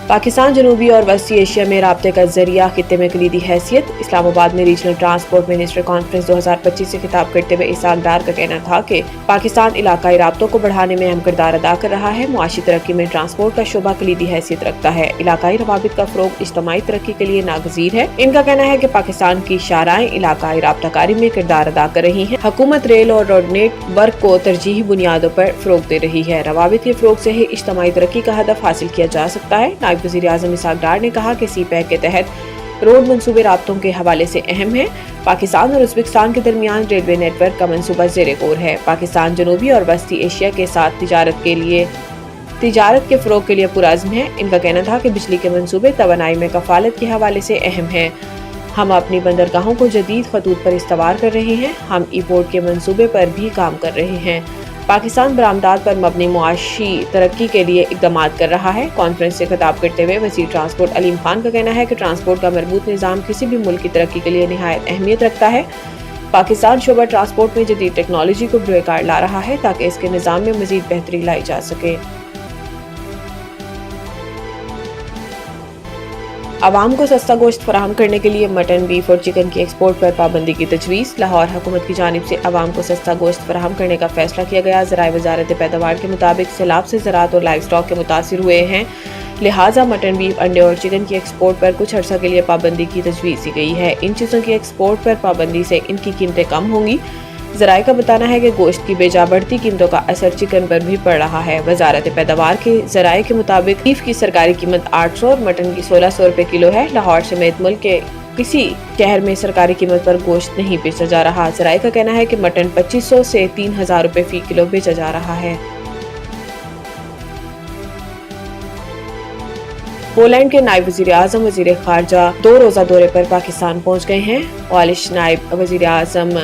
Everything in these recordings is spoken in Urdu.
پاکستان جنوبی اور وسطی ایشیا میں رابطے کا ذریعہ، خطے میں کلیدی حیثیت۔ اسلام آباد میں ریجنل ٹرانسپورٹ منسٹر کانفرنس 2025 سے خطاب کرتے ہوئے اسحاق ڈار کا کہنا تھا کہ پاکستان علاقائی رابطوں کو بڑھانے میں اہم کردار ادا کر رہا ہے۔ معاشی ترقی میں ٹرانسپورٹ کا شعبہ کلیدی حیثیت رکھتا ہے۔ علاقائی روابط کا فروغ اجتماعی ترقی کے لیے ناگزیر ہے۔ ان کا کہنا ہے کہ پاکستان کی شاہراہیں علاقائی رابطہ کاری میں کردار ادا کر رہی ہیں۔ حکومت ریل اور روڈ نیٹ ورک کو ترجیحی بنیادوں پر فروغ دے رہی ہے۔ روابط کے فروغ سے ہی اجتماعی ترقی کا ہدف حاصل کیا جا سکتا ہے۔ نائب وزیر اعظم اسحاق ڈار نے کہا کہ سی پیک کے تحت روڈ منصوبے رابطوں کے حوالے سے اہم ہیں۔ پاکستان اور ازبکستان کے درمیان ریلوے نیٹ ورک کا منصوبہ زیر غور ہے۔ پاکستان جنوبی اور وسطی ایشیا کے ساتھ تجارت کے فروغ کے لیے پرعزم ہے۔ ان کا کہنا تھا کہ بجلی کے منصوبے توانائی میں کفالت کے حوالے سے اہم ہیں۔ ہم اپنی بندرگاہوں کو جدید خطوط پر استوار کر رہے ہیں۔ ہم ای پورٹ کے منصوبے پر بھی کام کر رہے ہیں۔ پاکستان برآمدات پر مبنی معاشی ترقی کے لیے اقدامات کر رہا ہے۔ کانفرنس سے خطاب کرتے ہوئے وزیر ٹرانسپورٹ علیم خان کا کہنا ہے کہ ٹرانسپورٹ کا مربوط نظام کسی بھی ملک کی ترقی کے لیے نہایت اہمیت رکھتا ہے۔ پاکستان شعبہ ٹرانسپورٹ میں جدید ٹیکنالوجی کو بروئے کار لا رہا ہے تاکہ اس کے نظام میں مزید بہتری لائی جا سکے۔ عوام کو سستا گوشت فراہم کرنے کے لیے مٹن، بیف اور چکن کی ایکسپورٹ پر پابندی کی تجویز۔ لاہور حکومت کی جانب سے عوام کو سستا گوشت فراہم کرنے کا فیصلہ کیا گیا۔ ذرائع وزارت پیداوار کے مطابق سیلاب سے زراعت اور لائیو اسٹاک کے متاثر ہوئے ہیں، لہٰذا مٹن، بیف، انڈے اور چکن کی ایکسپورٹ پر کچھ عرصہ کے لیے پابندی کی تجویز دی گئی ہے۔ ان چیزوں کی ایکسپورٹ پر پابندی سے ان کی قیمتیں کم ہوں گی۔ ذرائع کا بتانا ہے کہ گوشت کی بے جا بڑھتی قیمتوں کا اثر چکن پر بھی پڑ رہا ہے۔ وزارت پیداوار کے ذرائع کے مطابق بیف کی سرکاری قیمت 800 اور مٹن کی 1600 روپے کلو ہے۔ لاہور سمیت ملک کے کسی شہر میں سرکاری قیمت پر گوشت نہیں بیچا جا رہا۔ ذرائع کا کہنا ہے کہ مٹن 2500 سے 3000 روپے فی کلو بیچا جا رہا ہے۔ پولینڈ کے نائب وزیر اعظم وزیر خارجہ 2 روزہ دورے پر پاکستان پہنچ گئے ہیں۔ پولش نائب وزیر اعظم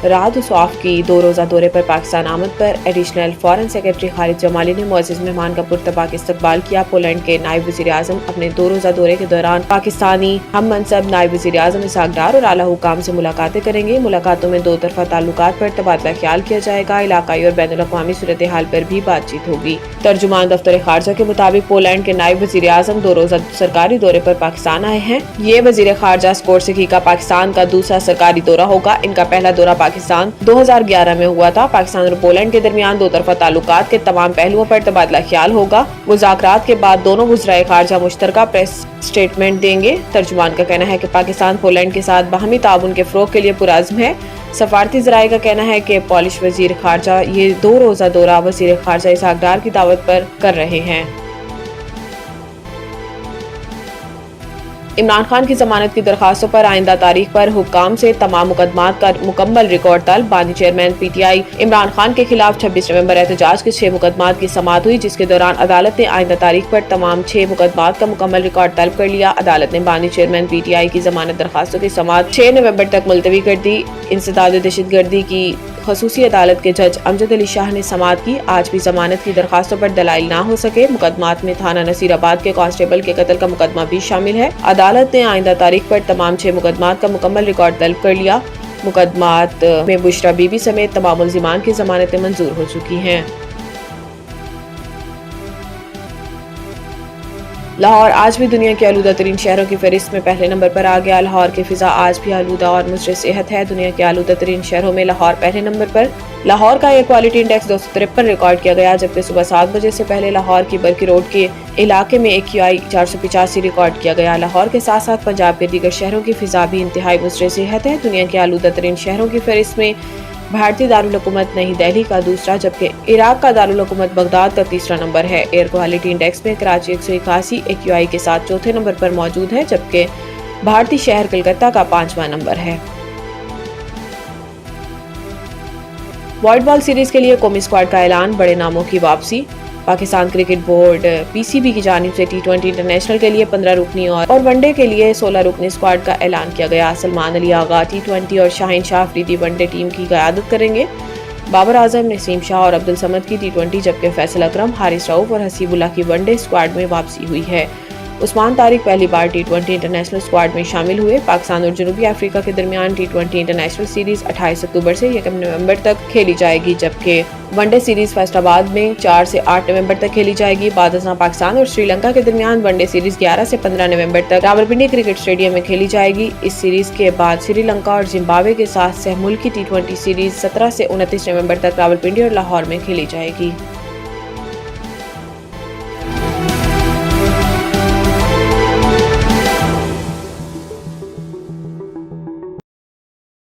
رادوسلاف کی 2 روزہ دورے پر پاکستان آمد پر ایڈیشنل فارن سیکرٹری خالد جمالی نے معزز مہمان کا پرتپاک استقبال کیا۔ پولینڈ کے نائب وزیر اعظم اپنے 2 روزہ دورے کے دوران پاکستانی ہم منصب نائب وزیر اعظم اسحاق ڈار اور اعلیٰ حکام سے ملاقاتیں کریں گے۔ ملاقاتوں میں 2 طرفہ تعلقات پر تبادلہ خیال کیا جائے گا۔ علاقائی اور بین الاقوامی صورتحال پر بھی بات چیت ہوگی۔ ترجمان دفتر خارجہ کے مطابق پولینڈ کے نائب وزیر اعظم 2 روزہ سرکاری دورے پر پاکستان آئے ہیں۔ یہ وزیر خارجہ سکورسکی کا پاکستان کا دوسرا سرکاری دورہ ہوگا۔ ان کا پہلا دورہ پاکستان 2011 میں ہوا تھا۔ پاکستان اور پولینڈ کے درمیان 2 طرفہ تعلقات کے تمام پہلوؤں پر تبادلہ خیال ہوگا۔ مذاکرات کے بعد دونوں وزرائے خارجہ مشترکہ پریس سٹیٹمنٹ دیں گے۔ ترجمان کا کہنا ہے کہ پاکستان پولینڈ کے ساتھ باہمی تعاون کے فروغ کے لیے پرعزم ہے۔ سفارتی ذرائع کا کہنا ہے کہ پولش وزیر خارجہ یہ 2 روزہ دورہ وزیر خارجہ اسحاق ڈار کی دعوت پر کر رہے ہیں۔ عمران خان کی ضمانت کی درخواستوں پر آئندہ تاریخ پر حکام سے تمام مقدمات کا مکمل ریکارڈ طلب۔ بانی chairman P T I Imran Khan کے خلاف 26 نومبر احتجاج کے 6 مقدمات کی سماعت ہوئی، جس کے دوران عدالت نے آئندہ تاریخ پر تمام 6 مقدمات کا مکمل ریکارڈ طلب کر لیا۔ عدالت نے بانی چیئرمین پی ٹی آئی کی ضمانت درخواستوں کی سماعت 6 نومبر تک ملتوی کر دی۔ انسداد دہشت گردی کی خصوصی عدالت کے جج امجد علی شاہ نے سماعت کی۔ آج بھی ضمانت کی درخواستوں پر دلائل نہ ہو سکے۔ مقدمات میں تھانہ نصیر آباد کے کانسٹیبل کے قتل کا مقدمہ بھی شامل ہے۔ عدالت نے آئندہ تاریخ پر تمام 6 مقدمات کا مکمل ریکارڈ طلب کر لیا۔ مقدمات میں بشرا بی بی سمیت تمام ملزمان کی ضمانتیں منظور ہو چکی ہیں۔ لاہور آج بھی دنیا کے آلودہ ترین شہروں کی فہرست میں پہلے نمبر پر آ گیا۔ لاہور کی فضا آج بھی آلودہ اور مضر صحت ہے۔ دنیا کے آلودہ ترین شہروں میں لاہور پہلے نمبر پر۔ لاہور کا ایئر کوالٹی انڈیکس 253 ریکارڈ کیا گیا، جبکہ صبح 7 بجے سے پہلے لاہور کی برکی روڈ کے علاقے میں AQI 485 ریکارڈ کیا گیا۔ لاہور کے ساتھ ساتھ پنجاب کے دیگر شہروں کی فضا بھی انتہائی مضر صحت ہے۔ دنیا کے آلودہ ترین شہروں کی فہرست میں بھارتی دارالحکومت نئی دہلی کا دوسرا، جبکہ عراق کا دارالحکومت بغداد کا تیسرا نمبر ہے۔ ایئر کوالٹی انڈیکس میں کراچی 181 AQI کے ساتھ چوتھے نمبر پر موجود ہے، جبکہ بھارتی شہر کلکتہ کا 5واں نمبر ہے۔ وائٹ بال سیریز کے لیے قومی اسکواڈ کا اعلان، بڑے ناموں کی واپسی۔ پاکستان کرکٹ بورڈ PCB کی جانب سے T20 انٹرنیشنل کے لیے 15 رکنی اور ون ڈے کے لیے 16 رکنی اسکواڈ کا اعلان کیا گیا۔ سلمان علی آغا T20 اور شاہین شاہ افریدی ون ڈے ٹیم کی قیادت کریں گے۔ بابر اعظم، نسیم شاہ اور عبدالصمد کی T20، جبکہ فیصل اکرم، حارث رؤف اور حسیب اللہ کی ون ڈے اسکواڈ میں واپسی ہوئی ہے۔ عثمان طارق پہلی بار ٹی20 انٹرنیشنل اسکواڈ میں شامل ہوئے۔ پاکستان اور جنوبی افریقہ کے درمیان ٹی20 انٹرنیشنل سیریز 28 اکتوبر سے 1 نومبر تک کھیلی جائے گی، جبکہ ون ڈے سیریز فیصل آباد میں 4 سے 8 نومبر تک کھیلی جائے گی۔ بعد ازاں پاکستان اور سری لنکا کے درمیان ون ڈے سیریز 11 سے 15 نومبر تک راولپنڈی کرکٹ اسٹیڈیم میں کھیلی جائے گی۔ اس سیریز کے بعد سری لنکا اور زمبابوے کے ساتھ سہ ملکی ٹی20 سیریز 17 سے 29 نومبر تک راولپنڈی اور لاہور میں کھیلی جائے گی۔